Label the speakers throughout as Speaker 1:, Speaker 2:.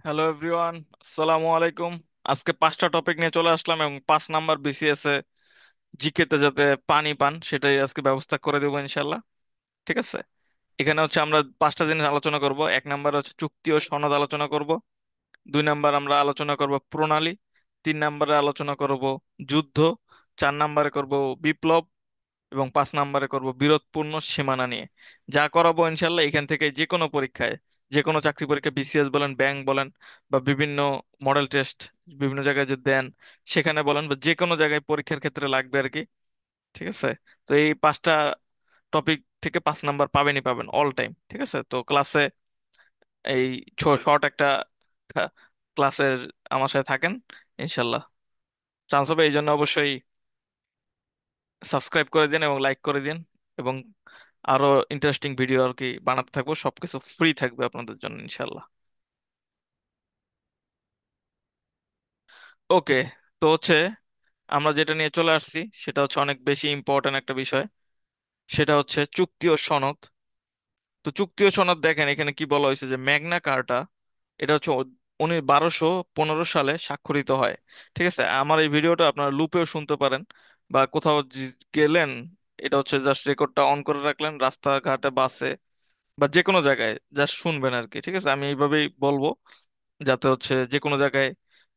Speaker 1: Hello everyone, আসসালামু আলাইকুম। আজকে 5টা টপিক নিয়ে চলে আসলাম এবং 5 নাম্বার বিসিএস এ জিকে তে যাতে পানি পান সেটাই আজকে ব্যবস্থা করে দেবো ইনশাল্লাহ। ঠিক আছে। এখানে হচ্ছে আমরা 5টা জিনিস আলোচনা করব। 1 নাম্বার হচ্ছে চুক্তি ও সনদ আলোচনা করব। 2 নাম্বার আমরা আলোচনা করব প্রণালী। 3 নাম্বারে আলোচনা করব যুদ্ধ। 4 নাম্বারে করব বিপ্লব। এবং 5 নাম্বারে করব বিরোধপূর্ণ সীমানা নিয়ে। যা করাবো ইনশাল্লাহ এখান থেকে যে কোনো পরীক্ষায়, যে কোনো চাকরি পরীক্ষা, বিসিএস বলেন, ব্যাংক বলেন, বা বিভিন্ন মডেল টেস্ট বিভিন্ন জায়গায় যে দেন সেখানে বলেন, বা যে কোনো জায়গায় পরীক্ষার ক্ষেত্রে লাগবে আর কি। ঠিক আছে। তো এই 5টা টপিক থেকে 5 নাম্বার পাবেনই পাবেন অল টাইম। ঠিক আছে। তো ক্লাসে এই শর্ট একটা ক্লাসের আমার সাথে থাকেন ইনশাল্লাহ। চান্স হবে, এই জন্য অবশ্যই সাবস্ক্রাইব করে দিন এবং লাইক করে দিন। এবং আরো ইন্টারেস্টিং ভিডিও আর কি বানাতে থাকবো, সবকিছু ফ্রি থাকবে আপনাদের জন্য ইনশাল্লাহ। ওকে। তো হচ্ছে আমরা যেটা নিয়ে চলে আসছি সেটা হচ্ছে অনেক বেশি ইম্পর্ট্যান্ট একটা বিষয়। সেটা হচ্ছে চুক্তি ও সনদ। তো চুক্তি ও সনদ দেখেন এখানে কি বলা হয়েছে যে ম্যাগনা কার্টা, এটা হচ্ছে 1215 সালে স্বাক্ষরিত হয়। ঠিক আছে। আমার এই ভিডিওটা আপনারা লুপেও শুনতে পারেন, বা কোথাও গেলেন, এটা হচ্ছে জাস্ট রেকর্ডটা অন করে রাখলেন রাস্তাঘাটে, বাসে, বা যে কোনো জায়গায় জাস্ট শুনবেন আর কি। ঠিক আছে। আমি এইভাবেই বলবো যাতে হচ্ছে যে কোনো জায়গায়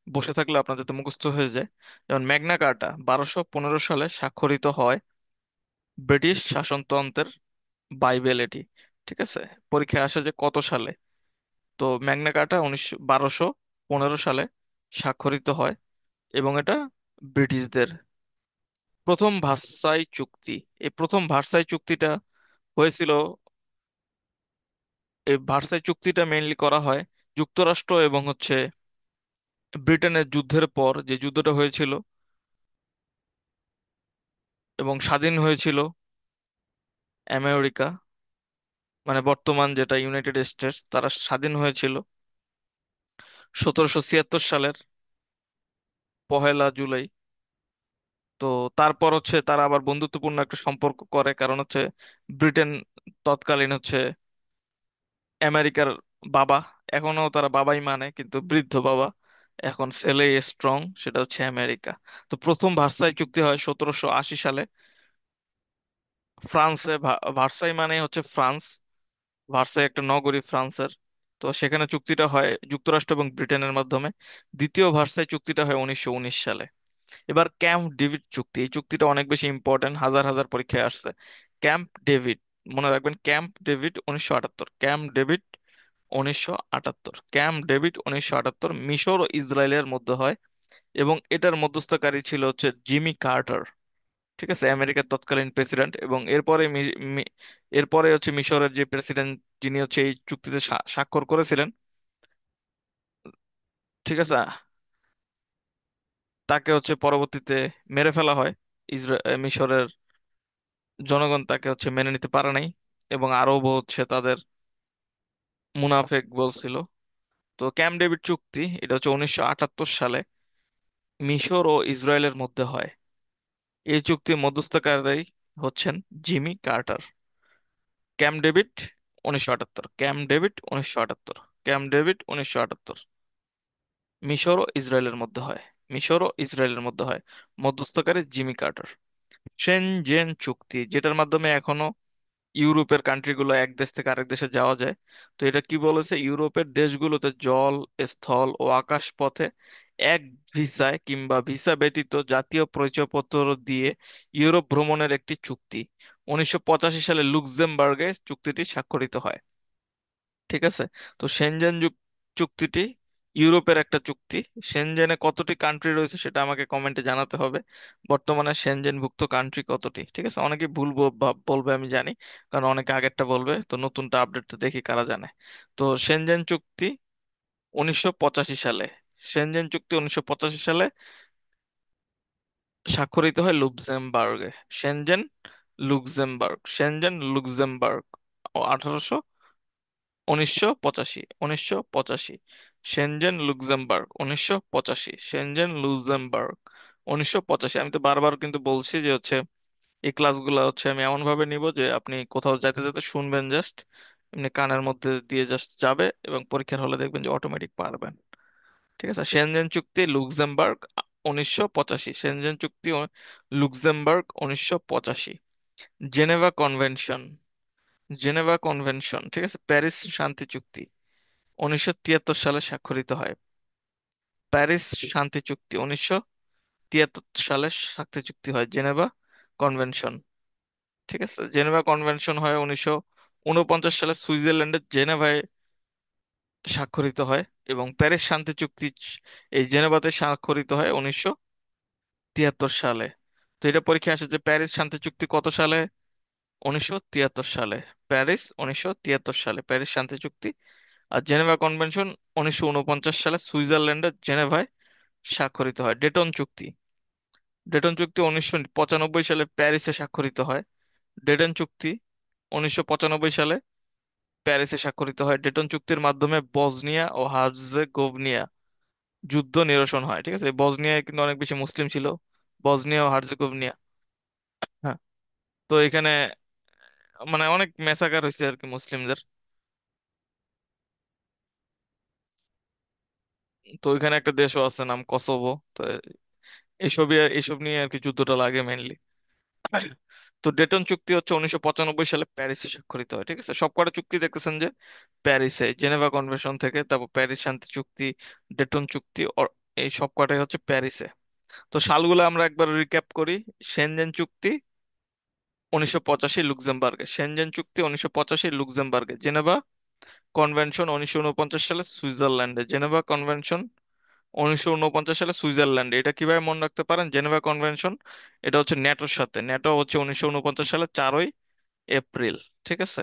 Speaker 1: বসে থাকলে আপনার যাতে মুখস্থ হয়ে যায়। যেমন ম্যাগনা কার্টা 1215 সালে স্বাক্ষরিত হয়, ব্রিটিশ শাসনতন্ত্রের বাইবেল এটি। ঠিক আছে। পরীক্ষায় আসে যে কত সালে। তো ম্যাগনা কার্টা 1215 সালে স্বাক্ষরিত হয়, এবং এটা ব্রিটিশদের। প্রথম ভার্সাই চুক্তি। এই প্রথম ভার্সাই চুক্তিটা হয়েছিল, এই ভার্সাই চুক্তিটা মেইনলি করা হয় যুক্তরাষ্ট্র এবং হচ্ছে ব্রিটেনের যুদ্ধের পর, যে যুদ্ধটা হয়েছিল এবং স্বাধীন হয়েছিল আমেরিকা, মানে বর্তমান যেটা ইউনাইটেড স্টেটস, তারা স্বাধীন হয়েছিল 1776 সালের 1লা জুলাই। তো তারপর হচ্ছে তারা আবার বন্ধুত্বপূর্ণ একটা সম্পর্ক করে, কারণ হচ্ছে ব্রিটেন তৎকালীন হচ্ছে আমেরিকার বাবা, এখনো তারা বাবাই মানে, কিন্তু বৃদ্ধ বাবা, এখন ছেলে স্ট্রং, সেটা হচ্ছে আমেরিকা। তো প্রথম ভার্সাই চুক্তি হয় 1780 সালে ফ্রান্সে। ভার্সাই মানে হচ্ছে ফ্রান্স, ভার্সাই একটা নগরী ফ্রান্সের। তো সেখানে চুক্তিটা হয় যুক্তরাষ্ট্র এবং ব্রিটেনের মাধ্যমে। দ্বিতীয় ভার্সাই চুক্তিটা হয় 1919 সালে। এবার ক্যাম্প ডেভিড চুক্তি, এই চুক্তিটা অনেক বেশি ইম্পর্টেন্ট, হাজার হাজার পরীক্ষায় আসছে। ক্যাম্প ডেভিড, মনে রাখবেন, camp David 1978। Camp David 1978। Camp David 1978 মিশর ও ইসরায়েলের মধ্যে হয়, এবং এটার মধ্যস্থতাকারী ছিল হচ্ছে জিমি কার্টার। ঠিক আছে। আমেরিকার তৎকালীন প্রেসিডেন্ট। এবং এরপরে এরপরে হচ্ছে মিশরের যে প্রেসিডেন্ট, যিনি হচ্ছে এই চুক্তিতে স্বাক্ষর করেছিলেন। ঠিক আছে। তাকে হচ্ছে পরবর্তীতে মেরে ফেলা হয়। মিশরের জনগণ তাকে হচ্ছে মেনে নিতে পারে নাই, এবং আরব হচ্ছে তাদের মুনাফেক বলছিল। তো ক্যাম্প ডেভিড চুক্তি এটা হচ্ছে 1978 সালে মিশর ও ইসরায়েলের মধ্যে হয়। এই চুক্তির মধ্যস্থতাকারী হচ্ছেন Jimmy Carter. Camp David 1978। Camp David 1978। Camp David 1978 মিশর ও ইসরায়েলের মধ্যে হয়। মিশর ও ইসরায়েলের মধ্যে হয়। মধ্যস্থতাকারী জিমি কার্টার। সেনজেন চুক্তি, যেটার মাধ্যমে এখনো ইউরোপের কান্ট্রিগুলো এক দেশ থেকে আরেক দেশে যাওয়া যায়। তো এটা কি বলেছে, ইউরোপের দেশগুলোতে জল, স্থল ও আকাশ পথে এক ভিসায় কিংবা ভিসা ব্যতীত জাতীয় পরিচয়পত্র দিয়ে ইউরোপ ভ্রমণের একটি চুক্তি। 1985 সালে লুক্সেমবার্গে চুক্তিটি স্বাক্ষরিত হয়। ঠিক আছে। তো সেনজেন চুক্তিটি ইউরোপের একটা চুক্তি। সেনজেনে কতটি কান্ট্রি রয়েছে সেটা আমাকে কমেন্টে জানাতে হবে। বর্তমানে সেনজেনভুক্ত কান্ট্রি কতটি। ঠিক আছে। অনেকে ভুল বলবে আমি জানি, কারণ অনেকে আগেরটা বলবে, তো নতুনটা আপডেটটা দেখি কারা জানে। তো সেনজেন চুক্তি 1985 সালে, সেনজেন চুক্তি 1985 সালে স্বাক্ষরিত হয় লুক্সেমবার্গে। Schengen Schengen Luxembourg 1985। Schengen Luxembourg 1985। Schengen Luxembourg 1985। আমি তো বারবার কিন্তু বলছি যে হচ্ছে এই ক্লাসগুলো হচ্ছে আমি এমন ভাবে নিব যে আপনি কোথাও যাইতে যাইতে শুনবেন জাস্ট, এমনি কানের মধ্যে দিয়ে জাস্ট যাবে এবং পরীক্ষার হলে দেখবেন যে অটোমেটিক পারবেন। ঠিক আছে, সেনজেন চুক্তি লুক্সেমবার্গ 1985, সেনজেন চুক্তি Luxembourg 1985। Geneva convention, Geneva convention, ঠিক আছে, প্যারিস শান্তি চুক্তি 1973 সালে স্বাক্ষরিত হয়। প্যারিস শান্তি চুক্তি 1973 সালে শান্তি চুক্তি হয়, জেনেভা কনভেনশন। ঠিক আছে, জেনেভা কনভেনশন হয় 1949 সালে সুইজারল্যান্ডের জেনেভায় স্বাক্ষরিত হয়। এবং প্যারিস শান্তি চুক্তি এই জেনেভাতে স্বাক্ষরিত হয় 1973 সালে। তো এটা পরীক্ষা আসে যে প্যারিস শান্তি চুক্তি কত সালে? 1973 সালে। প্যারিস 1973 সালে প্যারিস শান্তি চুক্তি। আর জেনেভা কনভেনশন 1949 সালে সুইজারল্যান্ডের জেনেভায় স্বাক্ষরিত হয়। ডেটন চুক্তি, ডেটন চুক্তি 1995 সালে প্যারিসে স্বাক্ষরিত হয়। ডেটন চুক্তি 1995 সালে প্যারিসে স্বাক্ষরিত হয়। ডেটন চুক্তির মাধ্যমে বসনিয়া ও হার্জেগোভিনা যুদ্ধ নিরসন হয়। ঠিক আছে, বসনিয়ায় কিন্তু অনেক বেশি মুসলিম ছিল, বসনিয়া ও হার্জেগোভিনা। হ্যাঁ, তো এখানে মানে অনেক মেসাকার হয়েছে আর কি মুসলিমদের। তো ওইখানে একটা দেশও আছে নাম কসোভো। তো এইসব নিয়ে আর কি যুদ্ধটা লাগে মেইনলি। তো ডেটন চুক্তি হচ্ছে 1995 সালে প্যারিসে স্বাক্ষরিত হয়। ঠিক আছে, সবকটা চুক্তি দেখতেছেন যে প্যারিসে, জেনেভা কনভেনশন থেকে তারপর প্যারিস শান্তি চুক্তি, ডেটন চুক্তি, এই সবকটাই হচ্ছে প্যারিসে। তো সালগুলো আমরা একবার রিক্যাপ করি। সেনজেন চুক্তি 1985 লুক্সেমবার্গে, সেনজেন চুক্তি 1985 লুক্সেমবার্গে, জেনেভা কনভেনশন 1949 সালে সুইজারল্যান্ডে, জেনেভা কনভেনশন 1949 সালে সুইজারল্যান্ডে। এটা কিভাবে মনে রাখতে পারেন? জেনেভা কনভেনশন এটা হচ্ছে ন্যাটোর সাথে, ন্যাটো হচ্ছে 1949 সালে 4ই এপ্রিল, ঠিক আছে,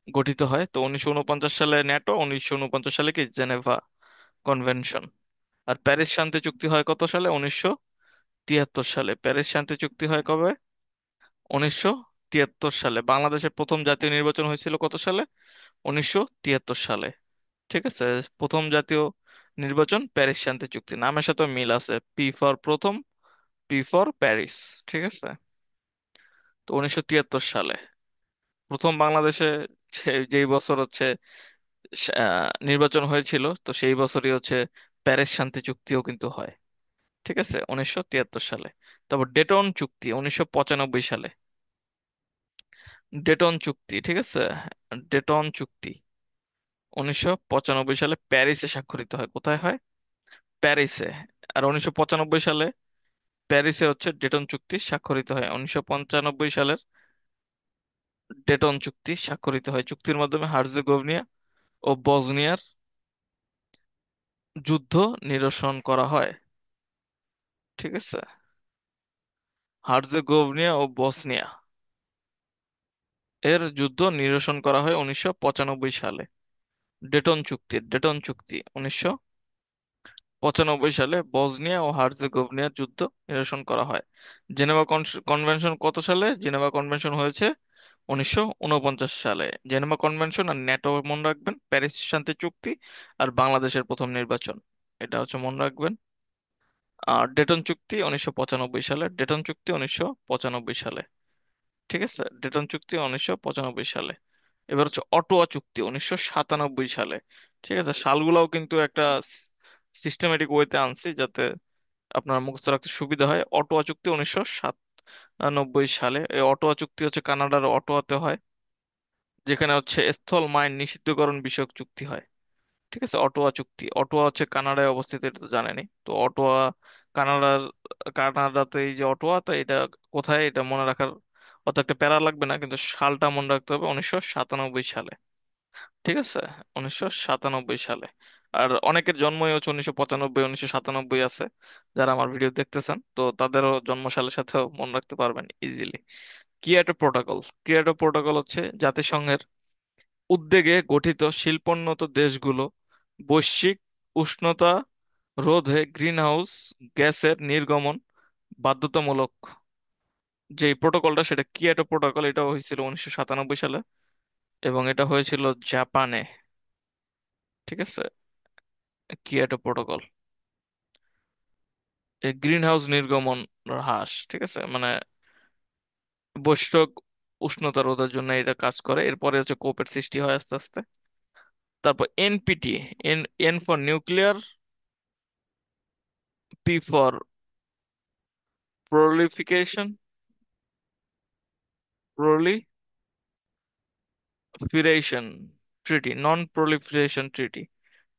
Speaker 1: গঠিত হয়। তো 1949 সালে ন্যাটো, 1949 সালে কি জেনেভা কনভেনশন। আর প্যারিস শান্তি চুক্তি হয় কত সালে? 1973 সালে। প্যারিস শান্তি চুক্তি হয় কবে? 1973 সালে। বাংলাদেশের প্রথম জাতীয় নির্বাচন হয়েছিল কত সালে? 1973 সালে। ঠিক আছে, প্রথম জাতীয় নির্বাচন প্যারিস শান্তি চুক্তি, নামের সাথে মিল আছে, পি ফর প্রথম, পি ফর প্যারিস। ঠিক আছে, তো 1973 সালে প্রথম বাংলাদেশে যেই বছর হচ্ছে নির্বাচন হয়েছিল, তো সেই বছরই হচ্ছে প্যারিস শান্তি চুক্তিও কিন্তু হয়। ঠিক আছে, 1973 সালে। তারপর ডেটন চুক্তি 1995 সালে। ডেটন চুক্তি, ঠিক আছে, ডেটন চুক্তি 1995 সালে প্যারিসে স্বাক্ষরিত হয়। কোথায় হয়? প্যারিসে। আর 1995 সালে প্যারিসে হচ্ছে ডেটন চুক্তি স্বাক্ষরিত হয়। 1995 সালের ডেটন চুক্তি স্বাক্ষরিত হয়। চুক্তির মাধ্যমে হার্জেগোভিনা ও বসনিয়ার যুদ্ধ নিরসন করা হয়। ঠিক আছে, হার্জেগোভিনা ও বসনিয়া এর যুদ্ধ নিরসন করা হয় 1995 সালে। ডেটন চুক্তি, ডেটন চুক্তি 1995 সালে বসনিয়া ও হার্জেগোভিনার যুদ্ধ নিরসন করা হয়। জেনেভা কনভেনশন কত সালে? জেনেভা কনভেনশন হয়েছে 1949 সালে। জেনেভা কনভেনশন আর ন্যাটো মনে রাখবেন, প্যারিস শান্তি চুক্তি আর বাংলাদেশের প্রথম নির্বাচন, এটা হচ্ছে মনে রাখবেন। আর ডেটন চুক্তি 1995 সালে, ডেটন চুক্তি 1995 সালে। ঠিক আছে, ডেটন চুক্তি 1995 সালে। এবার হচ্ছে অটোয়া চুক্তি 1997 সালে। ঠিক আছে, সালগুলাও কিন্তু একটা সিস্টেমেটিক ওয়েতে আনছি যাতে আপনার মুখস্থ রাখতে সুবিধা হয়। অটোয়া চুক্তি 1997 সালে। এই অটোয়া চুক্তি হচ্ছে কানাডার অটোয়াতে হয়, যেখানে হচ্ছে স্থল মাইন নিষিদ্ধকরণ বিষয়ক চুক্তি হয়। ঠিক আছে, অটোয়া চুক্তি, অটোয়া হচ্ছে কানাডায় অবস্থিত, এটা তো জানেনি। তো অটোয়া কানাডার, কানাডাতে এই যে অটোয়া, তো এটা কোথায় এটা মনে রাখার অত একটা প্যারা লাগবে না, কিন্তু সালটা মনে রাখতে হবে 1997 সালে। ঠিক আছে, 1997 সালে। আর অনেকের জন্মই হচ্ছে 1995, 1997 আছে, যারা আমার ভিডিও দেখতেছেন তো তাদেরও জন্ম সালের সাথেও মনে রাখতে পারবেন easily. Kyoto protocol, Kyoto protocol হচ্ছে জাতিসংঘের উদ্যোগে গঠিত শিল্পোন্নত দেশগুলো বৈশ্বিক উষ্ণতা রোধে গ্রিনহাউস গ্যাসের নির্গমন বাধ্যতামূলক, যে প্রোটোকলটা সেটা কিয়োটো প্রোটোকল। এটা হয়েছিল 1997 সালে এবং এটা হয়েছিল জাপানে। ঠিক আছে, কিয়োটো প্রোটোকল, এই গ্রিন হাউস নির্গমন হ্রাস, ঠিক আছে, মানে বৈশ্বিক উষ্ণতা রোধের জন্য এটা কাজ করে। এরপরে হচ্ছে কোপের সৃষ্টি হয় আস্তে আস্তে। তারপর NPT, N N for nuclear, P for proliferation, proliferation treaty, non proliferation treaty.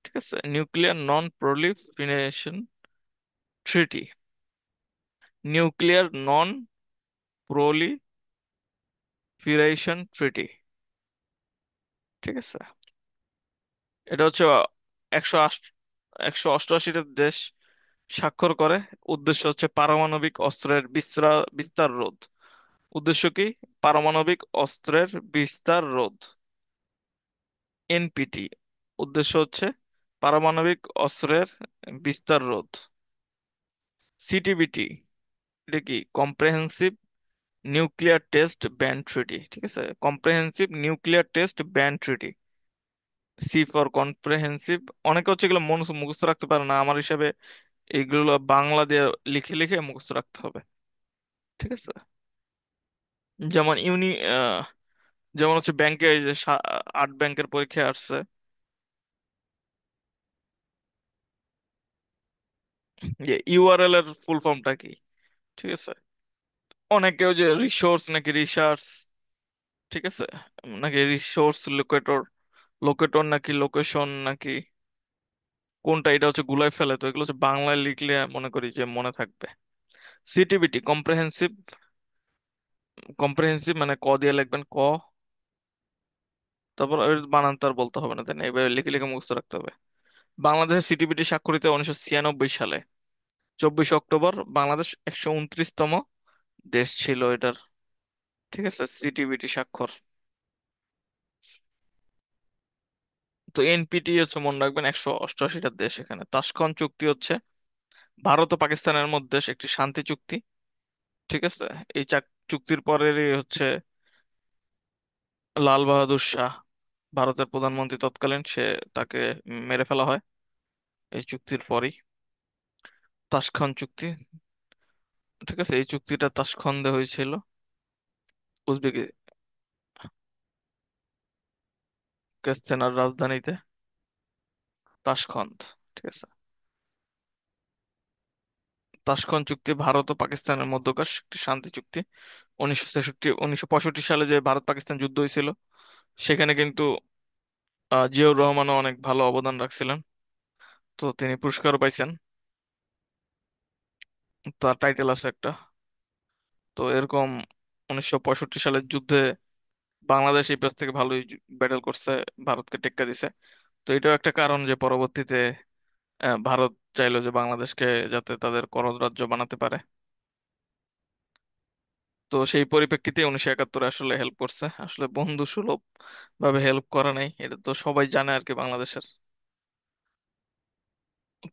Speaker 1: ঠিক আছে, নিউক্লিয়ার নন প্রলিফিরেশন ট্রিটি, নিউক্লিয়ার নন প্রলিফিরেশন ট্রিটি। ঠিক আছে, এটা হচ্ছে 188টা দেশ স্বাক্ষর করে। উদ্দেশ্য হচ্ছে পারমাণবিক অস্ত্রের বিস্তার রোধ। উদ্দেশ্য কি? পারমাণবিক অস্ত্রের বিস্তার রোধ। এনপিটি উদ্দেশ্য হচ্ছে পারমাণবিক অস্ত্রের বিস্তার রোধ। সিটিবিটি, এটা কি? Comprehensive nuclear test ban treaty. ঠিক আছে, comprehensive nuclear test ban treaty. C for comprehensive. অনেকে হচ্ছে এগুলো মুখস্থ রাখতে পারে না, আমার হিসাবে এগুলো বাংলা দিয়ে লিখে লিখে মুখস্থ রাখতে হবে। ঠিক আছে, যেমন যেমন হচ্ছে ব্যাংকে এই যে 8 ব্যাংকের পরীক্ষায় আসছে যে ইউআরএল এর ফুল ফর্মটা কি। ঠিক আছে, অনেকেও যে রিসোর্স নাকি রিসার্চ, ঠিক আছে, নাকি রিসোর্স লোকেটর, লোকেটর নাকি লোকেশন নাকি কোনটা, এটা হচ্ছে গুলাই ফেলে। তো এগুলো হচ্ছে বাংলায় লিখলে মনে করি যে মনে থাকবে। সিটিবিটি কম্প্রেহেন্সিভ, কম্প্রেহেন্সিভ মানে ক দিয়ে লিখবেন, ক। তারপর এর বানানটা আর বলতে হবে না, তাই না? এবার লিখে লিখে মুখস্থ রাখতে হবে। বাংলাদেশের সিটিবিটি স্বাক্ষরিত 1996 সালে 24 অক্টোবর। বাংলাদেশ 129তম দেশ ছিল এটার। ঠিক আছে, সিটিবিটি স্বাক্ষর। তো এনপিটি হচ্ছে মনে রাখবেন 188টা দেশ। এখানে তাশকন চুক্তি হচ্ছে ভারত ও পাকিস্তানের মধ্যে একটি শান্তি চুক্তি। ঠিক আছে, এই চুক্তির পরেরই হচ্ছে লাল বাহাদুর শাহ, ভারতের প্রধানমন্ত্রী তৎকালীন, তাকে মেরে ফেলা হয় এই চুক্তির পরই। তাশখান চুক্তি। ঠিক আছে, এই চুক্তিটা তাশখন্দে হয়েছিল, উজবেকিস্তানের রাজধানীতে তাশখন্দ। ঠিক আছে, তাশখন্দ চুক্তি ভারত ও পাকিস্তানের মধ্যকার একটি শান্তি চুক্তি। 1965 সালে যে ভারত পাকিস্তান যুদ্ধ হয়েছিল, সেখানে কিন্তু জিয়াউর রহমানও অনেক ভালো অবদান রাখছিলেন। তো তিনি পুরস্কারও পাইছেন, তার টাইটেল আছে একটা। তো এরকম 1965 সালের যুদ্ধে বাংলাদেশ এই পাশ থেকে ভালোই ব্যাটেল করছে, ভারতকে টেক্কা দিছে। তো এটাও একটা কারণ যে পরবর্তীতে ভারত চাইলো যে বাংলাদেশকে যাতে তাদের করদ রাজ্য বানাতে পারে। তো সেই পরিপ্রেক্ষিতে 1971 আসলে হেল্প করছে, আসলে বন্ধু সুলভ ভাবে হেল্প করা নাই, এটা তো সবাই জানে আর কি বাংলাদেশের।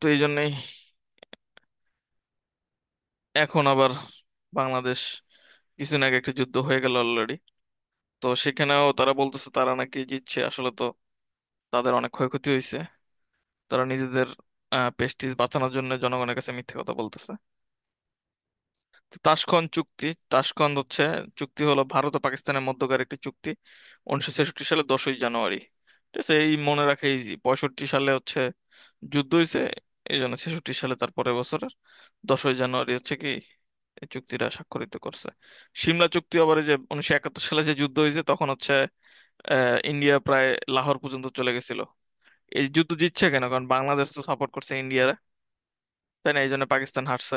Speaker 1: তো এই জন্যই এখন আবার বাংলাদেশ, কিছুদিন আগে একটা যুদ্ধ হয়ে গেল অলরেডি। তো সেখানেও তারা বলতেছে তারা নাকি জিতছে, আসলে তো তাদের অনেক ক্ষয়ক্ষতি হয়েছে। তারা নিজেদের প্রেস্টিজ বাঁচানোর জন্য জনগণের কাছে মিথ্যে কথা বলতেছে। তো তাশখন্দ চুক্তি, তাশখন্দ হচ্ছে চুক্তি হলো ভারত ও পাকিস্তানের মধ্যকার একটি চুক্তি। 1966 সালে 10ই জানুয়ারি। ঠিক আছে, এই মনে রাখা ইজি। 65 সালে হচ্ছে যুদ্ধ হয়েছে, এই জন্য 66 সালে তার পরের বছরের 10ই জানুয়ারি হচ্ছে কি এই চুক্তিটা স্বাক্ষরিত করছে। সিমলা চুক্তি আবার এই যে 1971 সালে যে যুদ্ধ হয়েছে, তখন হচ্ছে ইন্ডিয়া প্রায় লাহোর পর্যন্ত চলে গেছিল। এই যুদ্ধ জিতছে কেন? কারণ বাংলাদেশ তো সাপোর্ট করছে ইন্ডিয়ারে, তাই না? এই জন্য পাকিস্তান হারছে।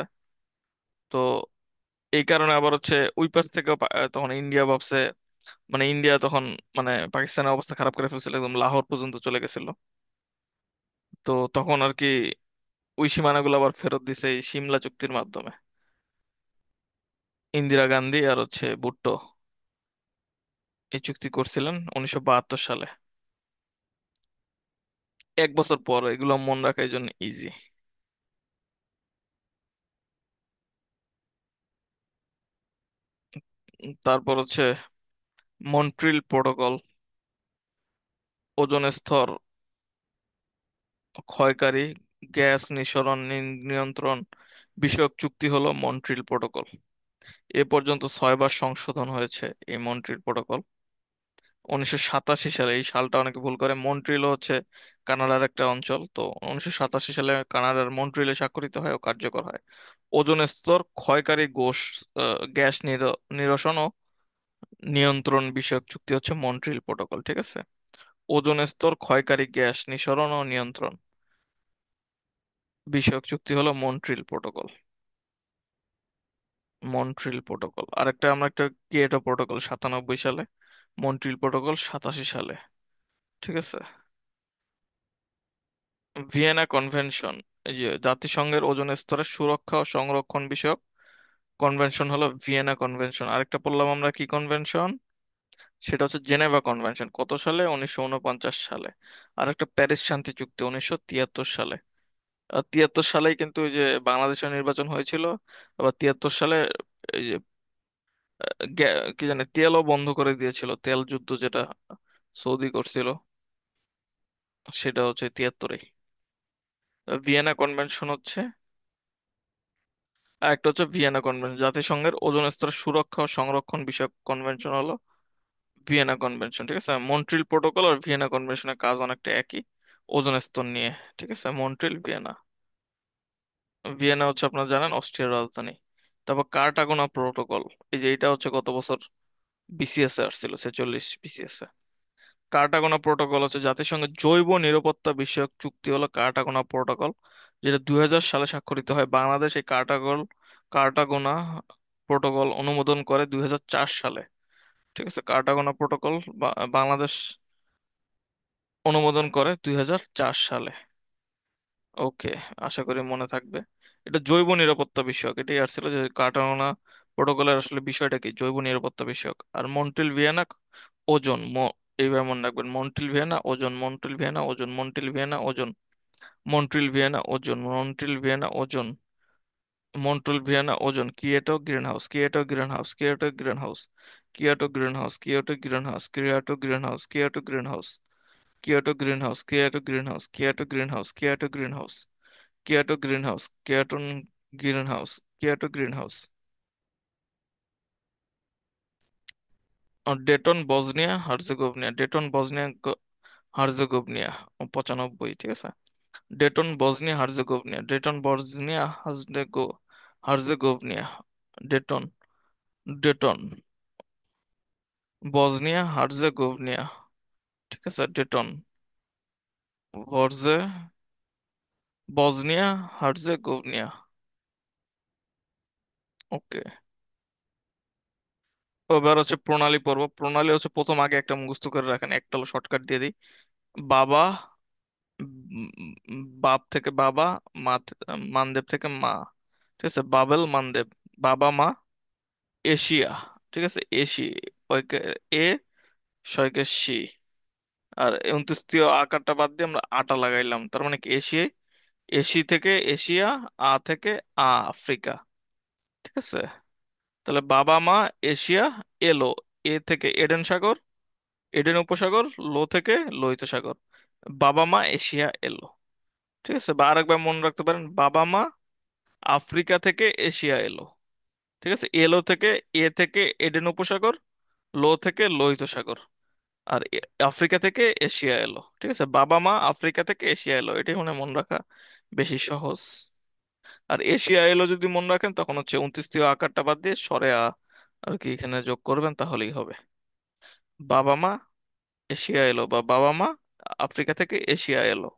Speaker 1: তো এই কারণে আবার হচ্ছে ওই পাশ থেকে তখন ইন্ডিয়া ভাবছে, মানে ইন্ডিয়া তখন মানে পাকিস্তানের অবস্থা খারাপ করে ফেলছিল, একদম লাহোর পর্যন্ত চলে গেছিল। তো তখন আর কি ওই সীমানাগুলো আবার ফেরত দিছে এই সিমলা চুক্তির মাধ্যমে। ইন্দিরা গান্ধী আর হচ্ছে ভুট্টো এই চুক্তি করছিলেন 1972 সালে। 1 বছর পর, এগুলো মনে রাখা এই জন্য ইজি। তারপর হচ্ছে মন্ট্রিল প্রোটোকল, ওজোন স্তর ক্ষয়কারী গ্যাস নিঃসরণ নিয়ন্ত্রণ বিষয়ক চুক্তি হলো মন্ট্রিল প্রোটোকল। এ পর্যন্ত 6 বার সংশোধন হয়েছে এই মন্ট্রিল প্রোটোকল। 1987 সালে, এই সালটা অনেকে ভুল করে, মন্ট্রিল হচ্ছে কানাডার একটা অঞ্চল, তো 1987 সালে কানাডার মন্ট্রিলে স্বাক্ষরিত হয় ও কার্যকর হয়। ওজোন স্তর ক্ষয়কারী গ্যাস নিরসন ও নিয়ন্ত্রণ বিষয়ক চুক্তি হচ্ছে মন্ট্রিল প্রোটোকল, ঠিক আছে। ওজোন স্তর ক্ষয়কারী গ্যাস নিঃসরণ ও নিয়ন্ত্রণ বিষয়ক চুক্তি হলো মন্ট্রিল প্রোটোকল। Montreal protocol. আরেকটা আমরা একটা কিয়োটো প্রোটোকল 97 সালে, মন্ট্রিল প্রোটোকল 87 সালে, ঠিক আছে। ভিয়েনা কনভেনশন, এই যে জাতিসংঘের ওজোন স্তরের সুরক্ষা ও সংরক্ষণ বিষয়ক কনভেনশন হলো ভিয়েনা কনভেনশন। আরেকটা পড়লাম আমরা কি কনভেনশন, সেটা হচ্ছে জেনেভা কনভেনশন, কত সালে? 1949 সালে। আর একটা প্যারিস শান্তি চুক্তি 1973 সালে। 73 সালেই কিন্তু ওই যে বাংলাদেশের নির্বাচন হয়েছিল। আবার 73 সালে এই যে কি জানে তেলও বন্ধ করে দিয়েছিল, তেল যুদ্ধ যেটা সৌদি করছিল, সেটা হচ্ছে 73-এ। ভিয়েনা কনভেনশন হচ্ছে, আর একটা হচ্ছে ভিয়েনা কনভেনশন, জাতিসংঘের ওজোন স্তরের সুরক্ষা ও সংরক্ষণ বিষয়ক কনভেনশন হলো ভিয়েনা কনভেনশন, ঠিক আছে। মন্ট্রিল প্রোটোকল আর ভিয়েনা কনভেনশনের কাজ অনেকটা একই, ওজোন স্তর নিয়ে, ঠিক আছে। Montreal, Vienna. ভিয়েনা হচ্ছে আপনারা জানেন অস্ট্রিয়ার রাজধানী। তারপর কার্টাগোনা প্রোটোকল, এই যে এটা হচ্ছে গত বছর বিসিএস এ আসছিল, 46 বিসিএস এ। কার্টাগোনা প্রোটোকল হচ্ছে জাতিসংঘের জৈব নিরাপত্তা বিষয়ক চুক্তি হলো কার্টাগোনা প্রোটোকল, যেটা 2000 সালে স্বাক্ষরিত হয়। বাংলাদেশ এই কার্টাগোনা প্রোটোকল অনুমোদন করে 2004 সালে, ঠিক আছে। কার্টাগোনা প্রোটোকল বাংলাদেশ অনুমোদন করে 2004 সালে। ওকে, আশা করি মনে থাকবে। এটা জৈব নিরাপত্তা বিষয়ক, এটাই আর ছিল যে কার্টাগোনা প্রোটোকলের আসলে বিষয়টা কি, জৈব নিরাপত্তা বিষয়ক। আর মন্ট্রিল ভিয়েনা ওজন এইভাবে মনে রাখবেন, Montreal Vienna ozone, Montreal Vienna ozone, Montreal Vienna ozone, Montreal Vienna ozone, Montreal Vienna ozone, Montreal Vienna ozone. Kyoto greenhouse, Kyoto greenhouse, Kyoto greenhouse, Kyoto greenhouse, Kyoto greenhouse, Kyoto greenhouse, Kyoto greenhouse, Kyoto greenhouse, Kyoto greenhouse, Kyoto greenhouse, Kyoto greenhouse, Kyoto greenhouse, Kyoto greenhouse, Kyoto greenhouse. Dayton Bosnia Herzegovina, Dayton Bosnia Herzegovina 95, ঠিক আছে। Dayton Bosnia Herzegovina, Dayton Bosnia Herzegovina, Dayton, Dayton Bosnia Herzegovina, ঠিক আছে। Dayton বর্জে Bosnia Herzegovina. Okay. এবার হচ্ছে প্রণালী পর্ব। প্রণালী হচ্ছে প্রথম, আগে একটা মুখস্থ করে রাখেন, একটা হলো শর্টকাট দিয়ে দিই। বাবা, বাপ থেকে বাবা, মানদেব থেকে মা, ঠিক আছে। বাবেল মানদেব, বাবা মা, এশিয়া, ঠিক আছে। এশি, ওইকে এ, ছয়কে সি, আর 29 আকারটা বাদ দিয়ে আমরা আটা লাগাইলাম, তার মানে কি এশিয়া, এশি থেকে এশিয়া, আ থেকে আফ্রিকা, ঠিক আছে। তাহলে বাবা মা এশিয়া, এলো, এ থেকে এডেন সাগর, এডেন উপসাগর, লো থেকে লোহিত সাগর, বাবা মা এশিয়া এলো, ঠিক আছে। বা আরেকবার মনে রাখতে পারেন, বাবা মা আফ্রিকা থেকে এশিয়া এলো, ঠিক আছে। এলো থেকে, এ থেকে এডেন উপসাগর, লো থেকে লোহিত সাগর, আর আফ্রিকা থেকে এশিয়া এলো, ঠিক আছে। বাবা মা আফ্রিকা থেকে এশিয়া এলো, এটাই মনে রাখা বেশি সহজ। আর এশিয়া এলো যদি মনে রাখেন, তখন হচ্ছে 29 আকারটা বাদ দিয়ে সরে আর কি এখানে যোগ করবেন, তাহলেই হবে। বাবা মা এশিয়া এলো, বা বাবা মা আফ্রিকা থেকে এশিয়া এলো।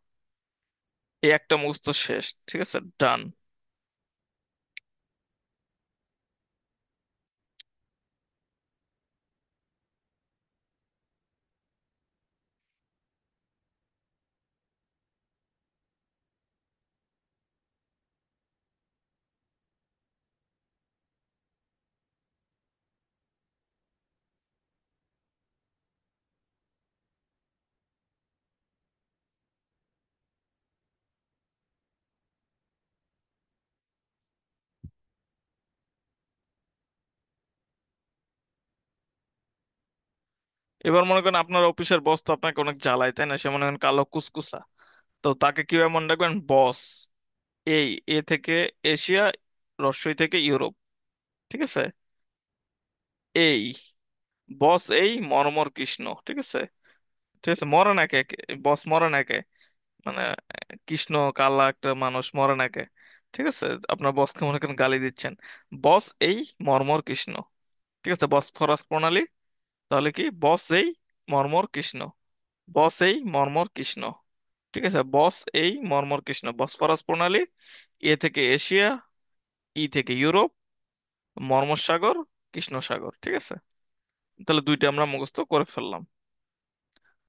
Speaker 1: এই একটা মুখস্থ শেষ, ঠিক আছে, ডান। এবার মনে করেন আপনার অফিসের বস তো আপনাকে অনেক জ্বালায়, তাই না? সে মনে করেন কালো কুসকুসা, তো তাকে কিভাবে মনে রাখবেন? বস, এই, এ থেকে এশিয়া, রস্বই থেকে ইউরোপ, ঠিক আছে। এই, বস এই, মর্মর কৃষ্ণ। ঠিক আছে, ঠিক আছে, মরে না কে? বস মরে না কে? মানে কৃষ্ণ কালা একটা মানুষ মরে না কে? ঠিক আছে, আপনার বসকে মনে করেন গালি দিচ্ছেন। বস এই, মর্মর কৃষ্ণ। ঠিক আছে, বসফরাস প্রণালী। তাহলে কি বস এই, মর্মর কৃষ্ণ। বস এই, মর্মর কৃষ্ণ। ঠিক আছে, বস এই, মর্মর কৃষ্ণ, বসফরাস প্রণালী। এ থেকে এশিয়া, ই থেকে ইউরোপ, মর্মর সাগর, কৃষ্ণ সাগর। ঠিক আছে, তাহলে দুইটা আমরা মুখস্থ করে ফেললাম।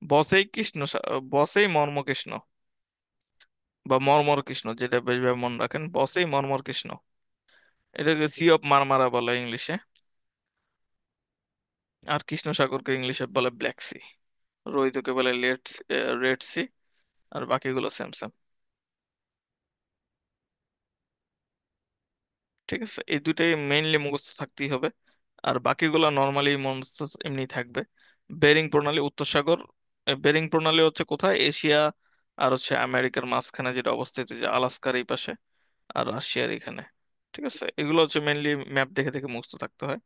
Speaker 1: বসেই কৃষ্ণ বসেই মর্ম কৃষ্ণ, বা মর্মর কৃষ্ণ, যেটা বেশি মনে রাখেন, বসেই মর্মর কৃষ্ণ। এটাকে সি অফ মারমারা বলে ইংলিশে। আর কৃষ্ণ সাগরকে ইংলিশে বলে ব্ল্যাক সি। রোহিতকে বলে রেড সি। আর বাকিগুলো সেম সেম। ঠিক আছে, এই দুইটাই মেইনলি মুখস্থ থাকতেই হবে। আর বাকিগুলো নর্মালি মুখস্থ এমনি থাকবে। বেরিং প্রণালী, উত্তর সাগর। বেরিং প্রণালী হচ্ছে কোথায়? এশিয়া আর হচ্ছে আমেরিকার মাঝখানে যেটা অবস্থিত, যে আলাস্কার এই পাশে আর রাশিয়ার এখানে। ঠিক আছে, এগুলো হচ্ছে মেইনলি ম্যাপ দেখে দেখে মুখস্থ থাকতে হয়।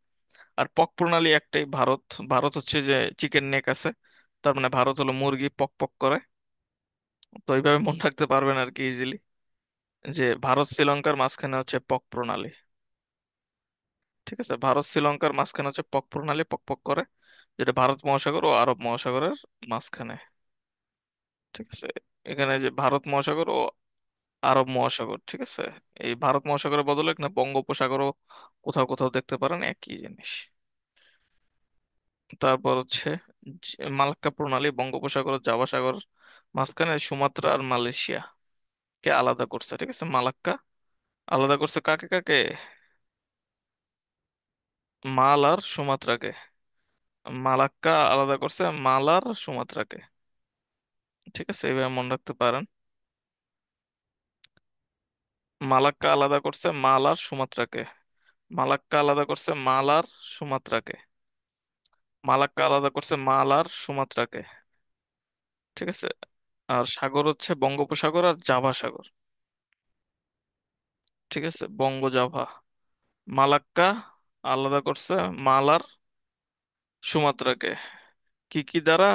Speaker 1: আর পক প্রণালী একটাই, ভারত। ভারত হচ্ছে যে চিকেন নেক আছে, তার মানে ভারত হলো মুরগি পক পক করে। তো এইভাবে মনে রাখতে পারবেন আর কি ইজিলি, যে ভারত শ্রীলঙ্কার মাঝখানে হচ্ছে পক প্রণালী। ঠিক আছে, ভারত শ্রীলঙ্কার মাঝখানে হচ্ছে পক প্রণালী পক পক করে, যেটা ভারত মহাসাগর ও আরব মহাসাগরের মাঝখানে। ঠিক আছে, এখানে যে ভারত মহাসাগর ও আরব মহাসাগর। ঠিক আছে, এই ভারত মহাসাগরের বদলে না বঙ্গোপসাগরও কোথাও কোথাও দেখতে পারেন, একই জিনিস। তারপর হচ্ছে মালাক্কা প্রণালী, বঙ্গোপসাগর ও জাভা সাগর মাঝখানে সুমাত্রা আর মালয়েশিয়া কে আলাদা করছে। ঠিক আছে, মালাক্কা আলাদা করছে কাকে কাকে? মাল আর সুমাত্রাকে। মালাক্কা আলাদা করছে মাল আর সুমাত্রাকে। ঠিক আছে, এইভাবে মনে রাখতে পারেন। মালাক্কা আলাদা করছে মাল আর সুমাত্রাকে। মালাক্কা আলাদা করছে মাল আর সুমাত্রাকে। মালাক্কা আলাদা করছে মাল আর সুমাত্রাকে। ঠিক আছে, আর সাগর হচ্ছে বঙ্গোপসাগর আর জাভা সাগর। ঠিক আছে, বঙ্গ জাভা। মালাক্কা আলাদা করছে মাল আর সুমাত্রাকে। কি কি দ্বারা?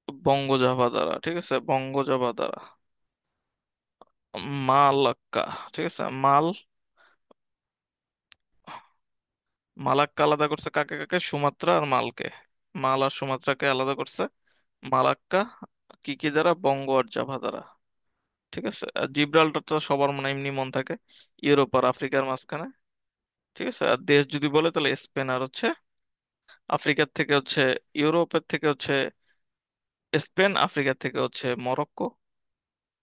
Speaker 1: বঙ্গ জাভা দ্বারা। ঠিক আছে, বঙ্গ জাভা দ্বারা। মালাক্কা। ঠিক আছে, মালাক্কা আলাদা করছে কাকে কাকে? সুমাত্রা আর মালকে। মাল আর সুমাত্রাকে আলাদা করছে মালাক্কা। কি কি দ্বারা? বঙ্গ আর জাভা দ্বারা। ঠিক আছে, আর জিব্রাল্টার তো সবার মনে এমনি মন থাকে, ইউরোপ আর আফ্রিকার মাঝখানে। ঠিক আছে, আর দেশ যদি বলে তাহলে স্পেন আর হচ্ছে আফ্রিকার থেকে হচ্ছে, ইউরোপের থেকে হচ্ছে স্পেন, আফ্রিকার থেকে হচ্ছে মরক্কো।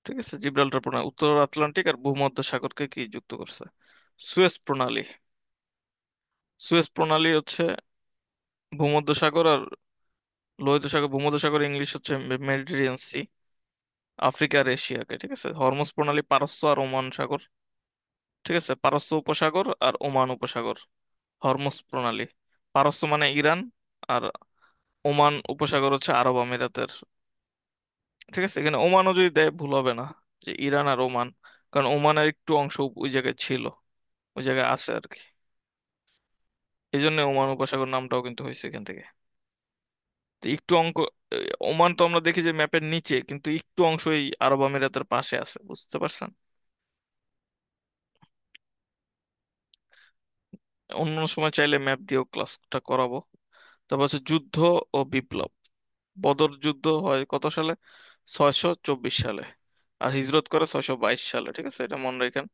Speaker 1: ঠিক আছে, জিব্রাল্টার প্রণালী উত্তর আটলান্টিক আর ভূমধ্য সাগরকে কি যুক্ত করছে? সুয়েজ প্রণালী। সুয়েজ প্রণালী হচ্ছে ভূমধ্য সাগর আর লোহিত সাগর। ভূমধ্য সাগর ইংলিশ হচ্ছে মেডিটেরিয়ান সি। আফ্রিকা আর এশিয়াকে। ঠিক আছে, হরমুজ প্রণালী পারস্য আর ওমান সাগর। ঠিক আছে, পারস্য উপসাগর আর ওমান উপসাগর। হরমুজ প্রণালী। পারস্য মানে ইরান, আর ওমান উপসাগর হচ্ছে আরব আমিরাতের। ঠিক আছে, এখানে ওমানও যদি দেয় ভুল হবে না, যে ইরান আর ওমান, কারণ ওমানের একটু অংশ ওই জায়গায় ছিল, ওই জায়গায় আছে আর কি। এই জন্য ওমান উপসাগর নামটাও কিন্তু হয়েছে এখান থেকে। তো একটু অঙ্ক, ওমান তো আমরা দেখি যে ম্যাপের নিচে, কিন্তু একটু অংশ এই আরব আমিরাতের পাশে আছে, বুঝতে পারছেন? অন্য সময় চাইলে ম্যাপ দিয়েও ক্লাসটা করাবো। তারপর হচ্ছে যুদ্ধ ও বিপ্লব। বদর যুদ্ধ হয় কত সালে? 624 সালে। আর হিজরত করে 622 সালে। ঠিক আছে, এটা মনে রাখেন,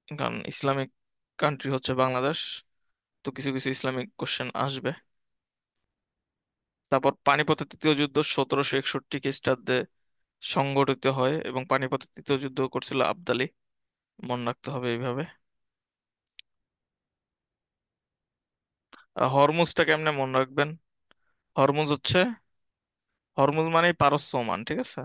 Speaker 1: কারণ ইসলামিক কান্ট্রি হচ্ছে বাংলাদেশ, তো কিছু কিছু ইসলামিক কোশ্চেন আসবে। তারপর পানিপথের তৃতীয় যুদ্ধ 1761 খ্রিস্টাব্দে সংগঠিত হয়, এবং পানিপথের তৃতীয় যুদ্ধ করছিল আবদালি। মনে রাখতে হবে এইভাবে। হরমুজটা কেমনে মনে রাখবেন? হরমুজ হচ্ছে, হরমুজ মানে পারস্য ওমান। ঠিক আছে,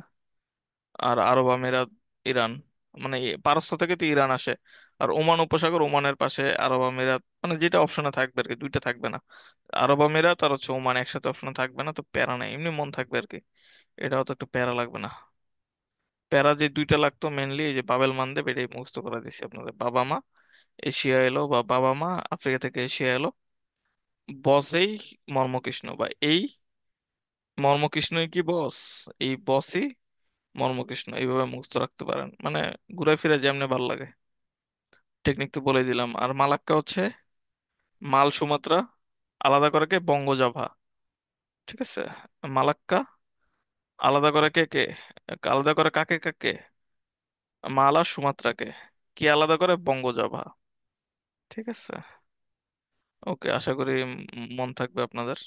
Speaker 1: আর আরব আমিরাত, ইরান, মানে পারস্য থেকে তো ইরান আসে। আর ওমান উপসাগর, ওমানের পাশে আরব আমিরাত, মানে যেটা অপশনে থাকবে আর কি, দুইটা থাকবে না। আরব আমিরাত আর হচ্ছে ওমান একসাথে অপশনে থাকবে না, তো প্যারা নেই, এমনি মন থাকবে আর কি। এটাও তো একটু প্যারা লাগবে না। প্যারা যে দুইটা লাগতো মেনলি, এই যে বাবেল মানদেব, এটাই মুখস্থ করে দিছি আপনাদের, বাবা মা এশিয়া এলো, বা বাবা মা আফ্রিকা থেকে এশিয়া এলো, বসেই মর্মকৃষ্ণ, বা এই মর্মকৃষ্ণই কি বস, এই বসই মর্মকৃষ্ণ, এইভাবে মুখস্থ রাখতে পারেন, মানে ঘুরে ফিরে যেমনি ভাল লাগে। টেকনিক তো বলে দিলাম। আর মালাক্কা হচ্ছে মাল সুমাত্রা, আলাদা করে কে বঙ্গজাভা, ঠিক আছে। মালাক্কা আলাদা করে কে কে, আলাদা করে কাকে কাকে, মাল আর সুমাত্রাকে, কি আলাদা করে বঙ্গজাভা, ঠিক আছে। ওকে, আশা করি মন থাকবে আপনাদের।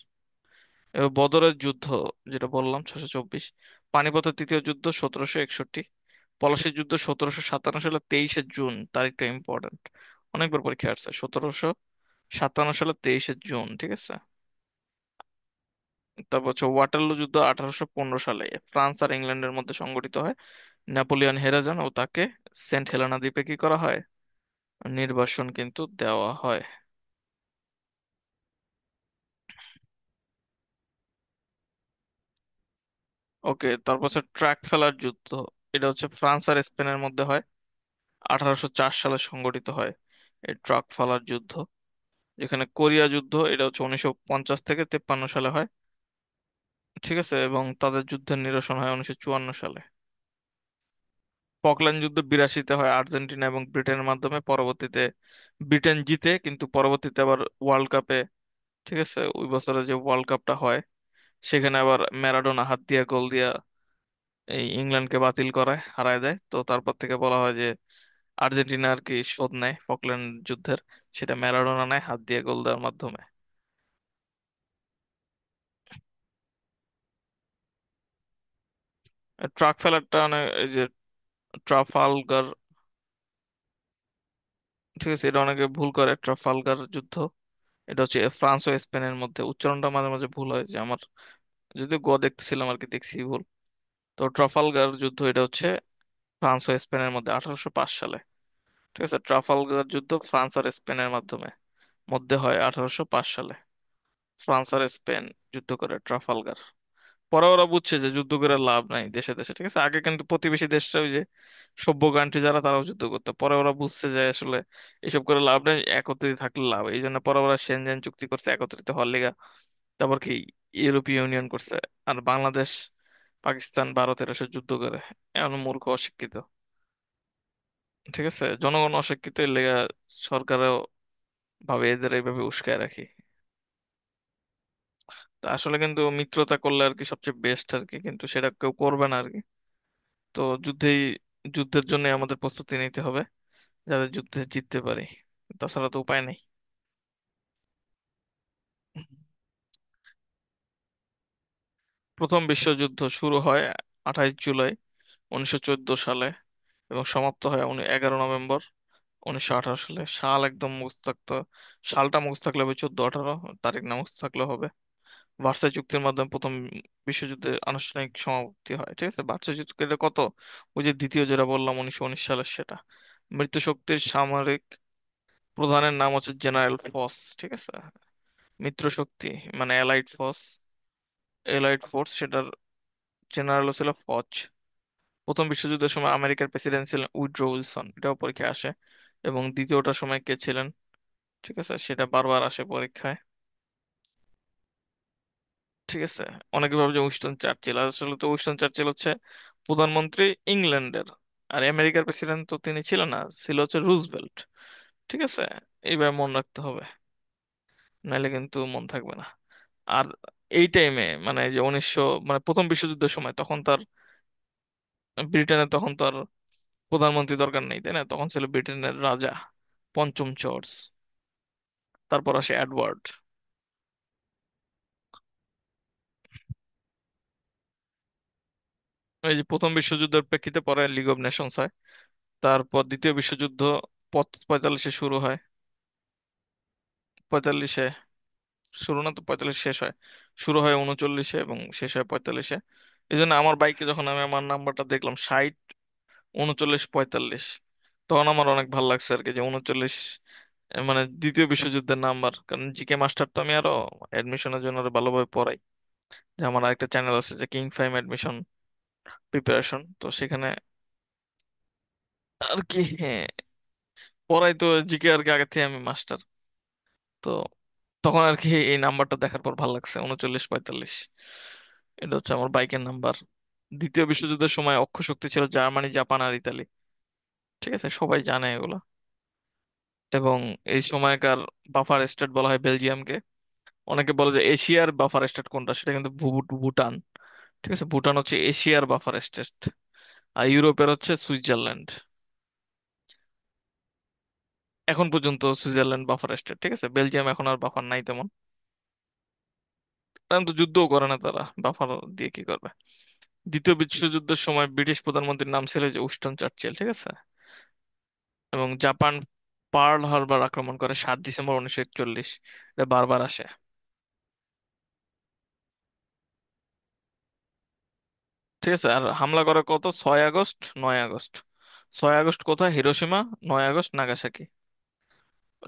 Speaker 1: এবার বদরের যুদ্ধ, যেটা বললাম 624, পানিপথের তৃতীয় যুদ্ধ 1761, পলাশীর যুদ্ধ 1757 সালে 23শে জুন, তারিখটা ইম্পর্টেন্ট, অনেকবার পরীক্ষা আসছে, 1757 সালে 23শে জুন, ঠিক আছে। তারপর হচ্ছে ওয়াটারলু যুদ্ধ 1815 সালে ফ্রান্স আর ইংল্যান্ডের মধ্যে সংঘটিত হয়, নেপোলিয়ন হেরে যান ও তাকে সেন্ট হেলেনা দ্বীপে কি করা হয়, নির্বাসন কিন্তু দেওয়া হয়। ওকে, তারপর হচ্ছে ট্র্যাক ফেলার যুদ্ধ, এটা হচ্ছে ফ্রান্স আর স্পেনের মধ্যে হয়, 1804 সালে সংঘটিত হয় এই ট্রাক ফালার যুদ্ধ। যেখানে কোরিয়া যুদ্ধ, এটা হচ্ছে 1950 থেকে 1953 সালে হয়, ঠিক আছে, এবং তাদের যুদ্ধের নিরসন হয় 1954 সালে। ফকল্যান্ড যুদ্ধ 82-তে হয় আর্জেন্টিনা এবং ব্রিটেনের মাধ্যমে, পরবর্তীতে ব্রিটেন জিতে, কিন্তু পরবর্তীতে আবার ওয়ার্ল্ড কাপে, ঠিক আছে, ওই বছরে যে ওয়ার্ল্ড কাপটা হয় সেখানে আবার ম্যারাডোনা হাত দিয়া গোল দিয়া এই ইংল্যান্ডকে বাতিল করায়, হারায় দেয়। তো তারপর থেকে বলা হয় যে আর্জেন্টিনা আর কি শোধ নেয় ফকল্যান্ড যুদ্ধের, সেটা ম্যারাডোনা নেয় হাত দিয়ে গোল দেওয়ার মাধ্যমে। ট্রাক ফেলারটা মানে এই যে ট্রাফালগার, ঠিক আছে, এটা অনেকে ভুল করে, ট্রাফালগার যুদ্ধ, এটা হচ্ছে ফ্রান্স ও স্পেনের মধ্যে, উচ্চারণটা মাঝে মাঝে ভুল হয় যে আমার, যদি দেখতেছিলাম আর কি, দেখছি ভুল। তো ট্রাফালগার যুদ্ধ এটা হচ্ছে ফ্রান্স ও স্পেনের মধ্যে 1805 সালে, ঠিক আছে। ট্রাফালগার যুদ্ধ ফ্রান্স আর স্পেনের মধ্যে হয় 1805 সালে, ফ্রান্স আর স্পেন যুদ্ধ করে ট্রাফালগার। পরে ওরা বুঝছে যে যুদ্ধ করে লাভ নাই দেশে দেশে, ঠিক আছে। আগে কিন্তু প্রতিবেশী দেশটা ওই যে সভ্য কান্ট্রি যারা, তারাও যুদ্ধ করতো, পরে ওরা বুঝছে যে আসলে এসব করে লাভ নেই, একত্রিত থাকলে লাভ, এই জন্য পরে ওরা সেনজেন চুক্তি করছে একত্রিত হওয়ার লিগা। তারপর কি ইউরোপীয় ইউনিয়ন করছে। আর বাংলাদেশ, পাকিস্তান, ভারতের এসব যুদ্ধ করে, এমন মূর্খ অশিক্ষিত, ঠিক আছে, জনগণ অশিক্ষিত, এর লেগা সরকারও ভাবে এদের এইভাবে উস্কায় রাখি। তা আসলে কিন্তু মিত্রতা করলে আর কি সবচেয়ে বেস্ট আর কি, কিন্তু সেটা কেউ করবে না আর কি। তো যুদ্ধের জন্য আমাদের প্রস্তুতি নিতে হবে, যাতে যুদ্ধে জিততে পারি, তাছাড়া তো উপায় নেই। প্রথম বিশ্বযুদ্ধ শুরু হয় 28 জুলাই 1914 সালে এবং সমাপ্ত হয় 11 নভেম্বর 1918 সালে। সাল একদম মুখস্থ থাকতে, সালটা মুখস্থ থাকলে হবে 1418, তারিখ না মুখস্থ থাকলে হবে। ভার্সাই চুক্তির মাধ্যমে প্রথম বিশ্বযুদ্ধের আনুষ্ঠানিক সমাপ্তি হয়, ঠিক আছে। ভার্সাই চুক্তিটা কত, ওই যে দ্বিতীয় যেটা বললাম 1919 সালের, সেটা। মৃত্যু শক্তির সামরিক প্রধানের নাম হচ্ছে জেনারেল ফস, ঠিক আছে। মিত্র শক্তি মানে এলাইট ফোর্স, সেটার জেনারেল ছিল ফচ। প্রথম বিশ্বযুদ্ধের সময় আমেরিকার প্রেসিডেন্ট ছিলেন উইড্রো উইলসন, এটাও পরীক্ষায় আসে। এবং দ্বিতীয়টার সময় কে ছিলেন, ঠিক আছে, সেটা বারবার আসে পরীক্ষায়, ঠিক আছে। অনেকে ভাবে যে উইনস্টন চার্চিল, আর আসলে তো উইনস্টন চার্চিল হচ্ছে প্রধানমন্ত্রী ইংল্যান্ডের, আর আমেরিকার প্রেসিডেন্ট তো তিনি ছিলেন না, ছিল হচ্ছে রুজভেল্ট, ঠিক আছে। এইভাবে মনে রাখতে হবে, নাইলে কিন্তু মন থাকবে না। আর এই টাইমে মানে যে মানে প্রথম বিশ্বযুদ্ধের সময়, তখন তার ব্রিটেনে তখন তো আর প্রধানমন্ত্রী দরকার নেই, তাই না, তখন ছিল ব্রিটেনের রাজা পঞ্চম জর্জ, তারপর আসে এডওয়ার্ড। এই যে প্রথম বিশ্বযুদ্ধের প্রেক্ষিতে পরে লিগ অফ নেশনস হয়। তারপর দ্বিতীয় বিশ্বযুদ্ধ 45-এ শুরু হয়, 45-এ শুরু না তো, 45 শেষ হয়। শুরু হয় 39-এ এবং শেষ হয় 45-এ। এই জন্য আমার বাইকে যখন আমি আমার নাম্বারটা দেখলাম 60, 39, 45, তখন আমার অনেক ভালো লাগছে আর কি, যে 39 মানে দ্বিতীয় বিশ্বযুদ্ধের নাম্বার। কারণ জিকে মাস্টার তো আমি আরো এডমিশনের জন্য আরো ভালোভাবে পড়াই, যে আমার আরেকটা চ্যানেল আছে যে কিং ফাইম এডমিশন প্রিপারেশন, তো সেখানে আর কি, হ্যাঁ, পড়াই তো জিকে আর কি, আগে থেকে আমি মাস্টার। তো তখন আর কি এই নাম্বারটা দেখার পর ভালো লাগছে, 3945। এটা হচ্ছে আমার বাইকের নাম্বার। দ্বিতীয় বিশ্বযুদ্ধের সময় অক্ষ শক্তি ছিল জার্মানি, জাপান আর ইতালি। ঠিক আছে, সবাই জানে এগুলো। এবং এই সময়কার বাফার স্টেট বলা হয় বেলজিয়ামকে। অনেকে বলে যে এশিয়ার বাফার স্টেট কোনটা, সেটা কিন্তু ভুটান। ঠিক আছে, ভুটান হচ্ছে এশিয়ার বাফার স্টেট। আর ইউরোপের হচ্ছে সুইজারল্যান্ড। এখন পর্যন্ত সুইজারল্যান্ড বাফার স্টেট। ঠিক আছে, বেলজিয়াম এখন আর বাফার নাই তেমন, কারণ তো যুদ্ধও করে না তারা, বাফার দিয়ে কি করবে। দ্বিতীয় বিশ্বযুদ্ধের সময় ব্রিটিশ প্রধানমন্ত্রীর নাম ছিল যে উইনস্টন চার্চিল। ঠিক আছে। এবং জাপান পার্ল হারবার আক্রমণ করে 7 ডিসেম্বর 1941। এটা বারবার আসে। ঠিক আছে, আর হামলা করে কত, 6 আগস্ট, 9 আগস্ট। 6 আগস্ট কোথায়, হিরোশিমা। 9 August Nagasaki.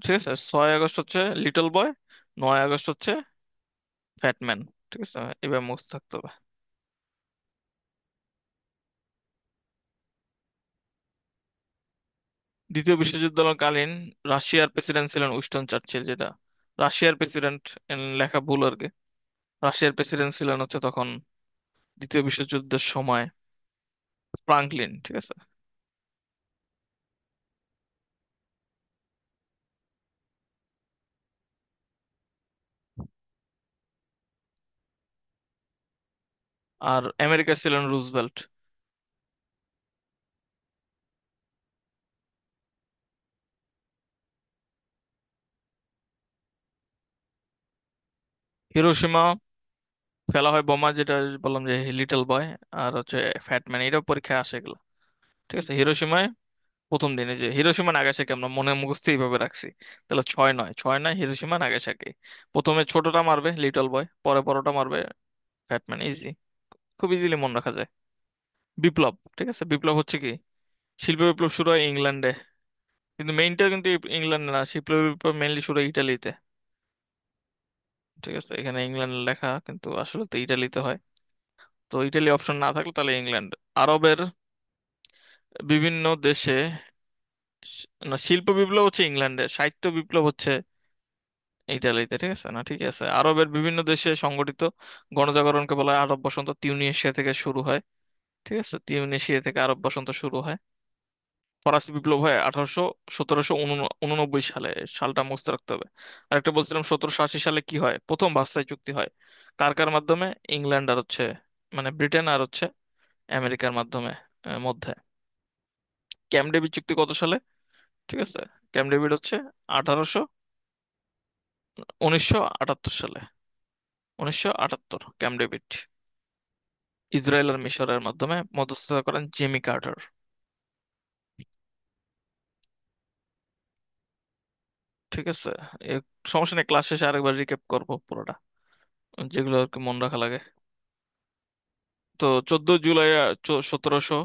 Speaker 1: ঠিক আছে, 6 আগস্ট হচ্ছে লিটল বয়, 9 আগস্ট হচ্ছে ফ্যাটম্যান। ঠিক আছে, এবার মুখস্থ থাকতে হবে। দ্বিতীয় বিশ্বযুদ্ধকালীন রাশিয়ার প্রেসিডেন্ট ছিলেন উইনস্টন চার্চিল, যেটা রাশিয়ার প্রেসিডেন্ট, লেখা ভুল আর কি। রাশিয়ার প্রেসিডেন্ট ছিলেন হচ্ছে তখন, দ্বিতীয় বিশ্বযুদ্ধের সময়, ফ্রাঙ্কলিন। ঠিক আছে। আর আমেরিকা ছিলেন রুজভেল্ট। হিরোশিমা ফেলা হয় বোমা, যেটা বললাম যে লিটল বয়। আর হচ্ছে ফ্যাটম্যান, এটাও পরীক্ষায় আসে এগুলো। ঠিক আছে, হিরোশিমায় প্রথম দিনে যে হিরোশিমা নাগাসাকি আমরা মনে মুখস্থ এইভাবে রাখছি। তাহলে 6 নয়, 6 নয়, হিরোশিমা নাগাসাকি। প্রথমে ছোটটা মারবে লিটল বয়, পরে বড়টা মারবে ফ্যাটম্যান। ইজি, খুব ইজিলি মনে রাখা যায়। বিপ্লব। ঠিক আছে, বিপ্লব হচ্ছে কি, শিল্প বিপ্লব শুরু হয় ইংল্যান্ডে, কিন্তু মেইনটা কিন্তু ইংল্যান্ডে না, শিল্প বিপ্লব মেইনলি শুরু হয় ইটালিতে। ঠিক আছে, এখানে ইংল্যান্ড লেখা কিন্তু আসলে তো ইটালিতে হয়। তো ইটালি অপশন না থাকলে তাহলে ইংল্যান্ড। আরবের বিভিন্ন দেশে না, শিল্প বিপ্লব হচ্ছে ইংল্যান্ডে, সাহিত্য বিপ্লব হচ্ছে ইটালিতে। ঠিক আছে না, ঠিক আছে। আরবের বিভিন্ন দেশে সংগঠিত গণজাগরণকে বলা হয় আরব বসন্ত। তিউনিসিয়া থেকে শুরু হয়। ঠিক আছে, তিউনিসিয়া থেকে আরব বসন্ত শুরু হয়। ফরাসি বিপ্লব হয় 1789 সালে। সালটা মুখস্থ রাখতে হবে। আরেকটা বলছিলাম, 1780 সালে কি হয়, প্রথম ভার্সাই চুক্তি হয়। কার কার মাধ্যমে, ইংল্যান্ড আর হচ্ছে, মানে ব্রিটেন আর হচ্ছে আমেরিকার মাধ্যমে, মধ্যে। ক্যাম্প ডেভিড চুক্তি কত সালে? ঠিক আছে, ক্যাম্প ডেভিড হচ্ছে 1800 1978 সালে। 1978, ক্যাম্প ডেভিড। ইসরায়েল আর মিশরের মাধ্যমে মধ্যস্থতা করেন জিমি কার্টার। ঠিক আছে, এ সমস্যা নেই, ক্লাস শেষে আরেকবার রিক্যাপ করবো পুরোটা, যেগুলো আর কি মনে রাখা লাগে। তো 14 জুলাই 1700,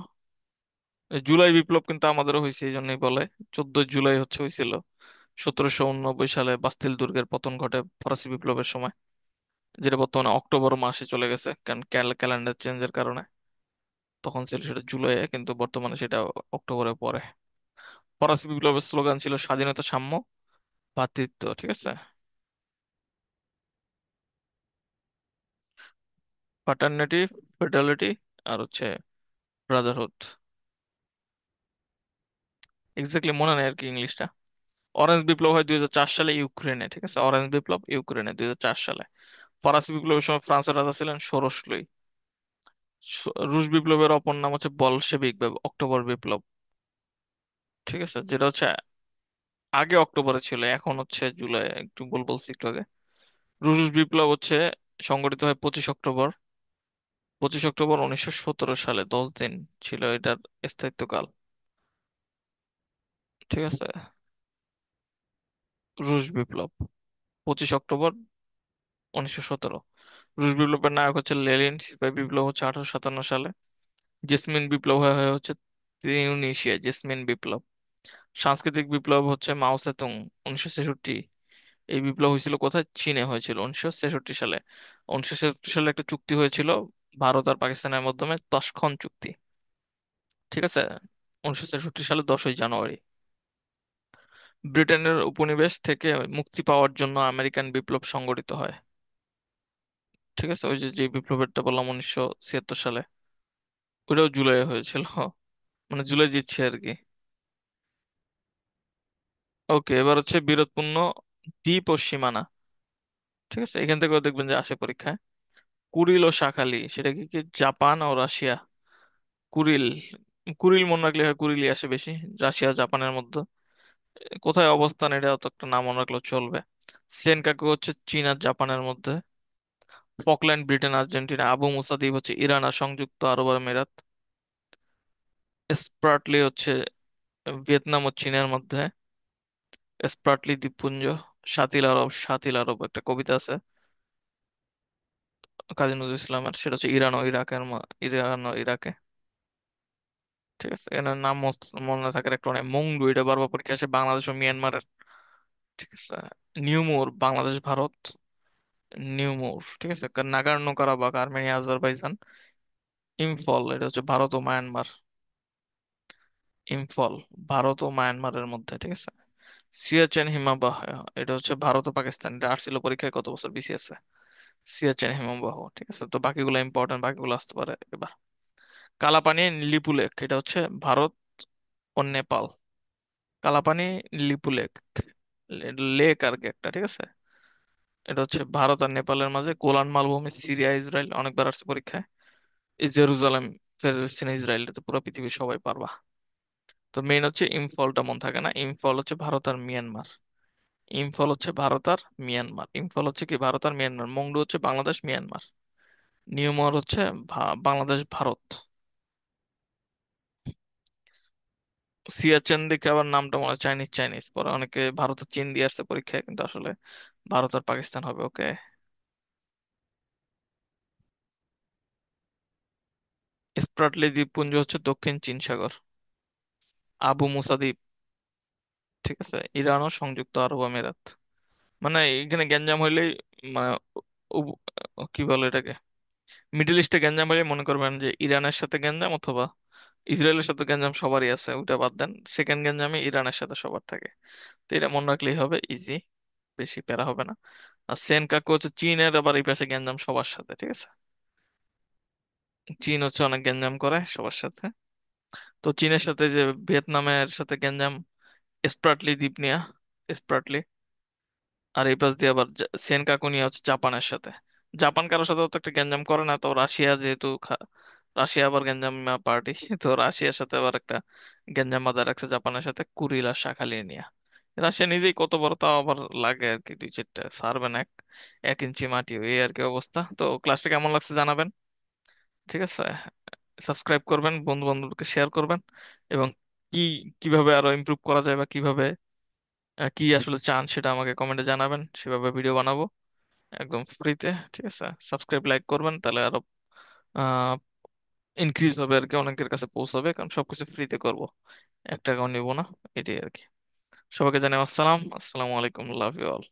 Speaker 1: জুলাই বিপ্লব কিন্তু আমাদেরও হয়েছে, এই জন্যই বলে 14 জুলাই হচ্ছে হয়েছিল 1789 সালে। বাস্তিল দুর্গের পতন ঘটে ফরাসি বিপ্লবের সময়, যেটা বর্তমানে অক্টোবর মাসে চলে গেছে, কারণ ক্যালেন্ডার চেঞ্জের কারণে। তখন ছিল সেটা জুলাইয়ে, কিন্তু বর্তমানে সেটা অক্টোবরে পড়ে। ফরাসি বিপ্লবের স্লোগান ছিল স্বাধীনতা, সাম্য, ভ্রাতৃত্ব। ঠিক আছে, ফাটার্নিটি, ফিডেলিটি, আর হচ্ছে ব্রাদারহুড। এক্স্যাক্টলি মনে নেই আর কি ইংলিশটা। অরেঞ্জ বিপ্লব হয় 2004 সালে ইউক্রেনে। ঠিক আছে, অরেঞ্জ বিপ্লব ইউক্রেনে 2004 সালে। ফরাসি বিপ্লবের সময় ফ্রান্সের রাজা ছিলেন ষোড়শ লুই। রুশ বিপ্লবের অপর নাম হচ্ছে বলশেভিক বা অক্টোবর বিপ্লব। ঠিক আছে, যেটা হচ্ছে আগে অক্টোবরে ছিল, এখন হচ্ছে জুলাই, একটু বলছি একটু আগে। রুশ বিপ্লব হচ্ছে সংগঠিত হয় 25 অক্টোবর। 25 অক্টোবর 1917 সালে, 10 দিন ছিল এটার স্থায়িত্বকাল। ঠিক আছে, রুশ বিপ্লব 25 অক্টোবর 1917। রুশ বিপ্লবের নায়ক হচ্ছে লেনিন। সিপাহি বিপ্লব হচ্ছে 1857 সালে। জেসমিন বিপ্লব হয় হচ্ছে তিউনিসিয়া, জেসমিন বিপ্লব। সাংস্কৃতিক বিপ্লব হচ্ছে মাও সেতুং, 1966। এই বিপ্লব হয়েছিল কোথায়, চীনে হয়েছিল 1966 সালে। 1966 সালে একটা চুক্তি হয়েছিল ভারত আর পাকিস্তানের মাধ্যমে, তাশখন্দ চুক্তি। ঠিক আছে, 1966 সালে 10ই জানুয়ারি। ব্রিটেনের উপনিবেশ থেকে মুক্তি পাওয়ার জন্য আমেরিকান বিপ্লব সংগঠিত হয়। ঠিক আছে, ওই যে যে বিপ্লবেরটা বললাম 1976 সালে, ওটাও জুলাই হয়েছিল। মানে জুলাই জিতছে আর কি। ওকে, এবার হচ্ছে বীরত্বপূর্ণ দ্বীপ ও সীমানা। ঠিক আছে, এখান থেকেও দেখবেন যে আসে পরীক্ষায়। কুরিল ও শাখালি, সেটা কি কি জাপান ও রাশিয়া? কুরিল, কুরিল মনে রাখলে হয়, কুরিলই আসে বেশি। রাশিয়া জাপানের মধ্যে। কোথায় অবস্থান, এটা তো একটা নাম মনে রাখলেও চলবে। সেনকাকু হচ্ছে চীন আর জাপানের মধ্যে। Falkland Britain Argentina. Abu Musa দ্বীপ হচ্ছে ইরান আর সংযুক্ত আরব আমিরাত। স্প্রাটলি হচ্ছে ভিয়েতনাম ও চীনের মধ্যে। স্প্রাটলি দ্বীপপুঞ্জ। শাতিল আরব, শাতিল আরব একটা কবিতা আছে কাজী নজরুল ইসলামের, সেটা হচ্ছে ইরান ও ইরাকের ইরান ও ইরাকে। ঠিক আছে, এনার নাম মনে থাকার একটা অনেক মংডু, এটা বারবার পরীক্ষা আসে, বাংলাদেশ ও মিয়ানমারের। ঠিক আছে। নিউমোর, বাংলাদেশ ভারত। নিউমোর, ঠিক আছে। Nagorno Karabakh, Armenia Azerbaijan. Imphal, এটা হচ্ছে ভারত ও মায়ানমার। ইম্ফল, ভারত ও মায়ানমারের মধ্যে। ঠিক আছে। সিয়াচেন হিমবাহ, এটা হচ্ছে ভারত ও পাকিস্তান। এটা আসছিল পরীক্ষায় কত বছর বিসিএস এ। সিয়াচেন হিমবাহ। ঠিক আছে, তো বাকিগুলো ইম্পর্টেন্ট, বাকিগুলো আসতে পারে এবার। কালাপানি লিপুলেক, এটা হচ্ছে ভারত ও নেপাল। কালাপানি লিপুলেক, লেক আর কি একটা। ঠিক আছে, এটা হচ্ছে ভারত আর নেপালের মাঝে। গোলান মালভূমি, সিরিয়া ইসরায়েল, অনেকবার আসছে পরীক্ষায়। এই জেরুজালেম, প্যালেস্টাইন ইসরায়েল, এটা তো পুরো পৃথিবীর সবাই পারবা। তো মেইন হচ্ছে ইম্ফলটা মন থাকে না, ইম্ফল হচ্ছে ভারত আর মিয়ানমার। ইম্ফল হচ্ছে ভারত আর মিয়ানমার। ইম্ফল হচ্ছে কি ভারত আর মিয়ানমার। মংডু হচ্ছে বাংলাদেশ মিয়ানমার। নিউমর হচ্ছে বাংলাদেশ ভারত। সিয়াচেন দেখে আবার নামটা মনে হয় চাইনিজ চাইনিজ, পরে অনেকে ভারত আর চীন দিয়ে আসছে পরীক্ষায়, কিন্তু আসলে ভারত আর পাকিস্তান হবে। ওকে। স্প্রাটলি দ্বীপপুঞ্জ হচ্ছে দক্ষিণ চীন সাগর। আবু মুসা দ্বীপ, ঠিক আছে, ইরান ও সংযুক্ত আরব আমিরাত। মানে এখানে গ্যাঞ্জাম হইলেই, মানে উব- কি বলে এটাকে, মিডল ইস্টে গ্যাঞ্জাম হইলে মনে করবেন যে ইরানের সাথে গ্যাঞ্জাম, অথবা ইসরায়েলের সাথে গ্যাঞ্জাম সবারই আছে, ওটা বাদ দেন। সেকেন্ড গ্যাঞ্জামে ইরানের সাথে সবার থাকে। তো এটা মনে রাখলেই হবে, ইজি, বেশি প্যারা হবে না। আর সেন কাকু হচ্ছে চীনের, আবার এই পাশে গ্যাঞ্জাম সবার সাথে। ঠিক আছে, চীন হচ্ছে অনেক গ্যাঞ্জাম করে সবার সাথে। তো চীনের সাথে যে ভিয়েতনামের সাথে গ্যাঞ্জাম, স্প্রাটলি দ্বীপ নিয়া, স্প্রাটলি। আর এই পাশ দিয়ে আবার সেন কাকুনিয়া হচ্ছে জাপানের সাথে। জাপান কারোর সাথে তো একটা গ্যাঞ্জাম করে না, তো রাশিয়া যেহেতু রাশিয়া আবার গ্যাঞ্জাম পার্টি, তো রাশিয়ার সাথে আবার একটা গ্যাঞ্জাম বাজার রাখছে জাপানের সাথে, কুরিল আর শাখালিন নিয়ে। রাশিয়া নিজেই কত বড়, তাও আবার লাগে আর কি দুই চারটা, সারবে না 1 ইঞ্চি মাটি, এই আর কি অবস্থা। তো ক্লাসটা কেমন লাগছে জানাবেন। ঠিক আছে, সাবস্ক্রাইব করবেন, বন্ধু বান্ধবকে শেয়ার করবেন, এবং কি কিভাবে আরো ইমপ্রুভ করা যায়, বা কিভাবে কি আসলে চান সেটা আমাকে কমেন্টে জানাবেন, সেভাবে ভিডিও বানাবো একদম ফ্রিতে। ঠিক আছে, সাবস্ক্রাইব লাইক করবেন, তাহলে আরো আহ ইনক্রিজ হবে আর কি, অনেকের কাছে পৌঁছাবে, কারণ সবকিছু ফ্রিতে করব, 1 টাকাও নিব না। এটাই আর কি। সবাইকে জানাই আসসালামু আলাইকুম, লাভ ইউ অল।